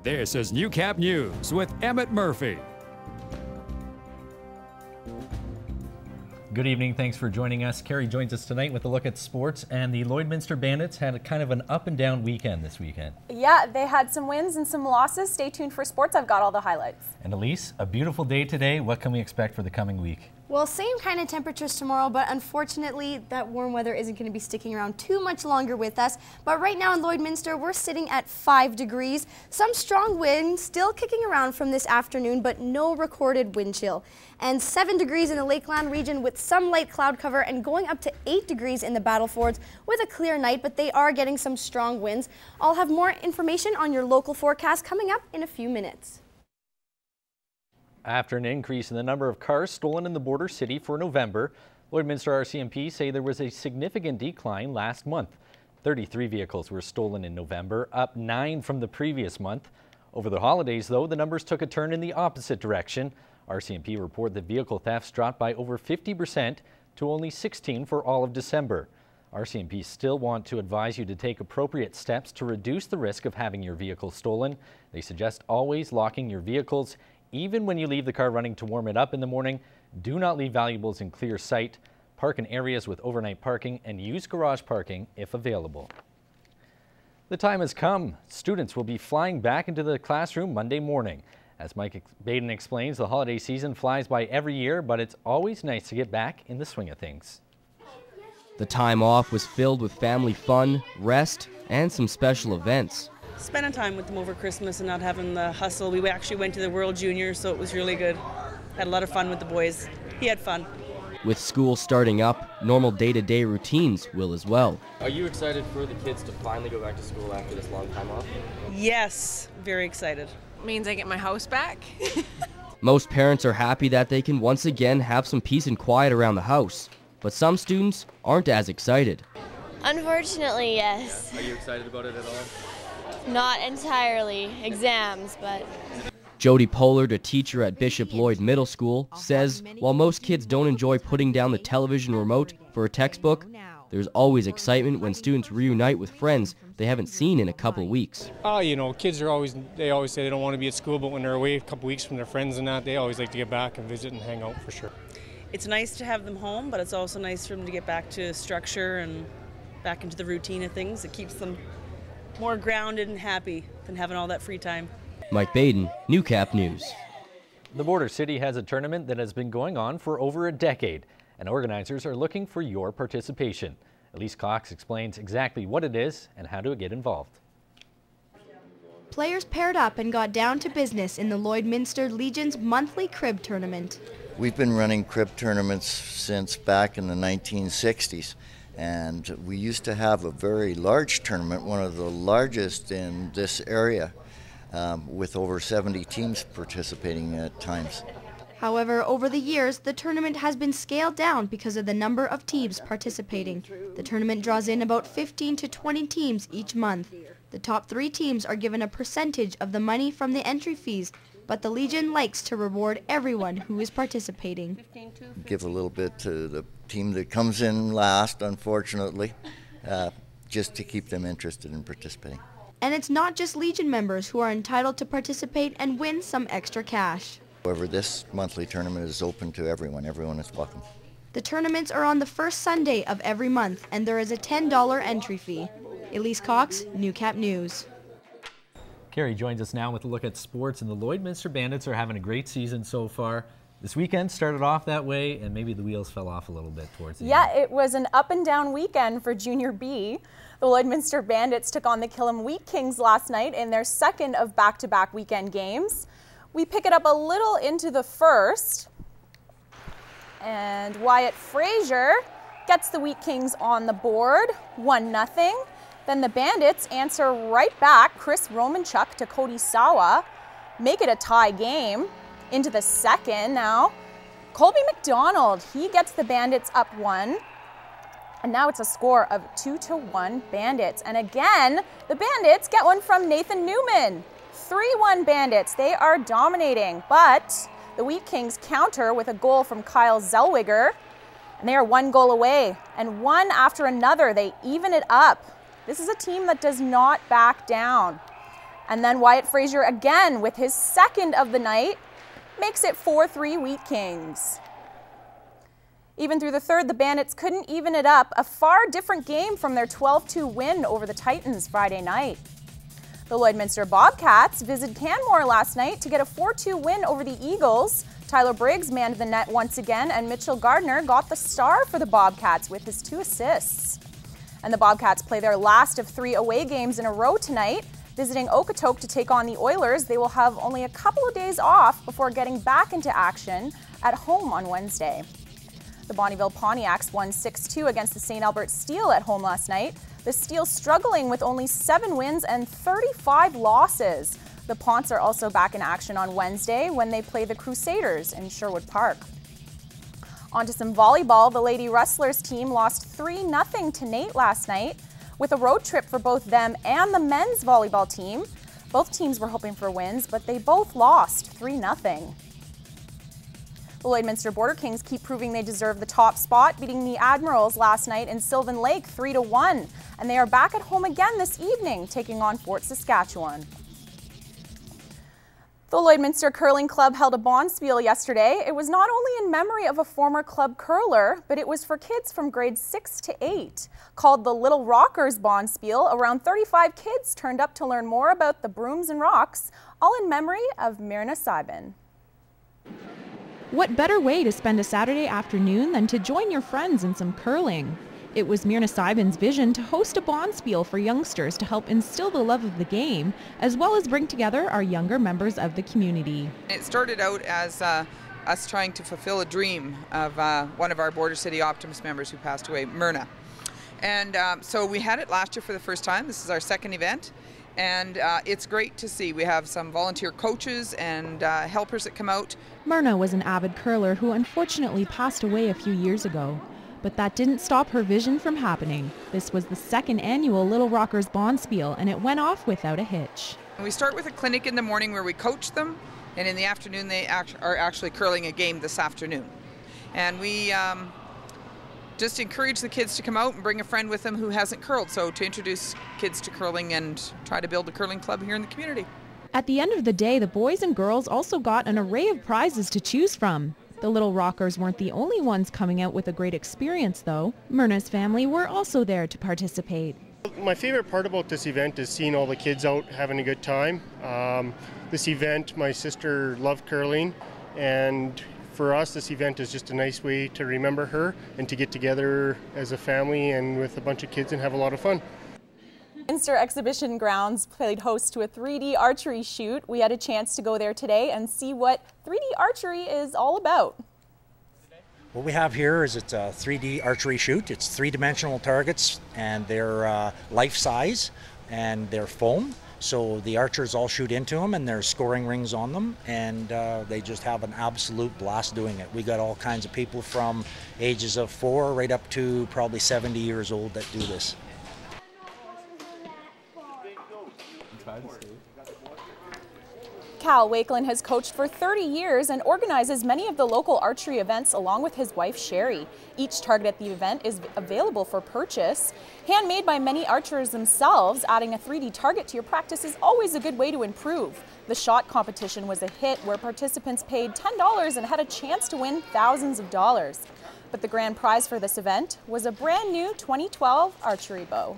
This is Newcap News with Emmett Murphy. Good evening, thanks for joining us. Carrie joins us tonight with a look at sports, and the Lloydminster Bandits had kind of an up and down weekend this weekend. Yeah, they had some wins and some losses. Stay tuned for sports. I've got all the highlights. And Elise, a beautiful day today. What can we expect for the coming week? Well, same kind of temperatures tomorrow, but unfortunately that warm weather isn't going to be sticking around too much longer with us. But right now in Lloydminster, we're sitting at 5 degrees. Some strong winds still kicking around from this afternoon, but no recorded wind chill. And 7 degrees in the Lakeland region with some light cloud cover, and going up to 8 degrees in the Battlefords with a clear night, but they are getting some strong winds. I'll have more information on your local forecast coming up in a few minutes. After an increase in the number of cars stolen in the border city for November, Lloydminster RCMP say there was a significant decline last month. 33 vehicles were stolen in November, up 9 from the previous month. Over the holidays, though, the numbers took a turn in the opposite direction. RCMP report that vehicle thefts dropped by over 50% to only 16 for all of December. RCMP still want to advise you to take appropriate steps to reduce the risk of having your vehicle stolen. They suggest always locking your vehicles. Even when you leave the car running to warm it up in the morning, do not leave valuables in clear sight. Park in areas with overnight parking and use garage parking if available. The time has come. Students will be flying back into the classroom Monday morning. As Mike Baden explains, the holiday season flies by every year, but it's always nice to get back in the swing of things. The time off was filled with family fun, rest, and some special events. Spending time with them over Christmas and not having the hustle. We actually went to the World Juniors, so it was really good. Had a lot of fun with the boys. He had fun. With school starting up, normal day-to-day routines will as well. Are you excited for the kids to finally go back to school after this long time off? Yes, very excited. Means I get my house back. Most parents are happy that they can once again have some peace and quiet around the house, but some students aren't as excited. Unfortunately, yes. Are you excited about it at all? Not entirely. Exams, but... Jody, Pollard, a teacher at Bishop Lloyd Middle School, says while most kids don't enjoy putting down the television remote for a textbook, there's always excitement when students reunite with friends they haven't seen in a couple of weeks. You know, kids are always say they don't want to be at school, but when they're away a couple weeks from their friends and that, they always like to get back and visit and hang out for sure. It's nice to have them home, but it's also nice for them to get back to structure and back into the routine of things. It keeps them more grounded and happy than having all that free time. Mike Baden, Newcap News. The border city has a tournament that has been going on for over a decade, and organizers are looking for your participation. Elise Cox explains exactly what it is and how to get involved. Players paired up and got down to business in the Lloydminster Legion's monthly crib tournament. We've been running crib tournaments since back in the 1960s. And we used to have a very large tournament, one of the largest in this area, with over 70 teams participating at times. However, over the years, the tournament has been scaled down because of the number of teams participating. The tournament draws in about 15 to 20 teams each month. The top 3 teams are given a percentage of the money from the entry fees, but the Legion likes to reward everyone who is participating. Give a little bit to the team that comes in last, unfortunately, just to keep them interested in participating. And it's not just Legion members who are entitled to participate and win some extra cash. However, this monthly tournament is open to everyone. Everyone is welcome. The tournaments are on the first Sunday of every month, and there is a $10 entry fee. Elise Cox, Newcap News. Carrie joins us now with a look at sports, and the Lloydminster Bandits are having a great season so far. This weekend started off that way, and maybe the wheels fell off a little bit towards the end. Yeah, it was an up and down weekend for Junior B. The Lloydminster Bandits took on the Killam Wheat Kings last night in their second of back-to-back weekend games. We pick it up a little into the first, and Wyatt Frazier gets the Wheat Kings on the board, 1-0. Then the Bandits answer right back. Chris Romanchuk to Cody Sawa, make it a tie game. Into the second now. Colby McDonald, he gets the Bandits up 1. And now it's a score of 2-1 Bandits. And again, the Bandits get one from Nathan Newman. 3-1 Bandits, they are dominating. But the Wheat Kings counter with a goal from Kyle Zellweger. And they are 1 goal away. And one after another, they even it up. This is a team that does not back down. And then Wyatt Frazier again with his second of the night makes it 4-3 Wheat Kings. Even through the third, the Bandits couldn't even it up. A far different game from their 12-2 win over the Titans Friday night. The Lloydminster Bobcats visited Canmore last night to get a 4-2 win over the Eagles. Tyler Briggs manned the net once again, and Mitchell Gardner got the star for the Bobcats with his 2 assists. And the Bobcats play their last of 3 away games in a row tonight. Visiting Okotoks to take on the Oilers, they will have only a couple of days off before getting back into action at home on Wednesday. The Bonnyville Pontiacs won 6-2 against the St. Albert Steel at home last night. The Steel struggling with only 7 wins and 35 losses. The Ponts are also back in action on Wednesday when they play the Crusaders in Sherwood Park. On to some volleyball. The Lady Rustlers team lost 3-0 to Nate last night with a road trip for both them and the men's volleyball team. Both teams were hoping for wins, but they both lost 3-0. The Lloydminster Border Kings keep proving they deserve the top spot, beating the Admirals last night in Sylvan Lake 3-1. And they are back at home again this evening, taking on Fort Saskatchewan. The Lloydminster Curling Club held a Bonspiel yesterday. It was not only in memory of a former club curler, but it was for kids from grades 6 to 8. Called the Little Rockers Bonspiel, around 35 kids turned up to learn more about the brooms and rocks, all in memory of Myrna Sieben. What better way to spend a Saturday afternoon than to join your friends in some curling? It was Myrna Sieben's vision to host a Bonspiel for youngsters to help instill the love of the game, as well as bring together our younger members of the community. It started out as us trying to fulfill a dream of one of our Border City Optimist members who passed away, Myrna. And so we had it last year for the first time. This is our second event. And it's great to see. We have some volunteer coaches and helpers that come out. Myrna was an avid curler who unfortunately passed away a few years ago. But that didn't stop her vision from happening. This was the second annual Little Rockers Bonspiel, and it went off without a hitch. We start with a clinic in the morning where we coach them, and in the afternoon they are actually curling a game this afternoon. And we just encourage the kids to come out and bring a friend with them who hasn't curled, so to introduce kids to curling and try to build a curling club here in the community. At the end of the day, the boys and girls also got an array of prizes to choose from. The Little Rockers weren't the only ones coming out with a great experience, though. Myrna's family were also there to participate. My favorite part about this event is seeing all the kids out having a good time. This event, my sister loved curling, and for us, this event is just a nice way to remember her and to get together as a family and with a bunch of kids and have a lot of fun. Lloydminster Exhibition Grounds played host to a 3D archery shoot. We had a chance to go there today and see what 3D archery is all about. What we have here is it's a 3D archery shoot. It's 3-dimensional targets, and they're life size, and they're foam. So the archers all shoot into them, and there's scoring rings on them, and they just have an absolute blast doing it. We got all kinds of people from ages of 4 right up to probably 70 years old that do this. Cal Wakeland has coached for 30 years and organizes many of the local archery events along with his wife Sherry. Each target at the event is available for purchase. Handmade by many archers themselves, adding a 3D target to your practice is always a good way to improve. The shot competition was a hit where participants paid $10 and had a chance to win thousands of dollars. But the grand prize for this event was a brand new 2012 archery bow.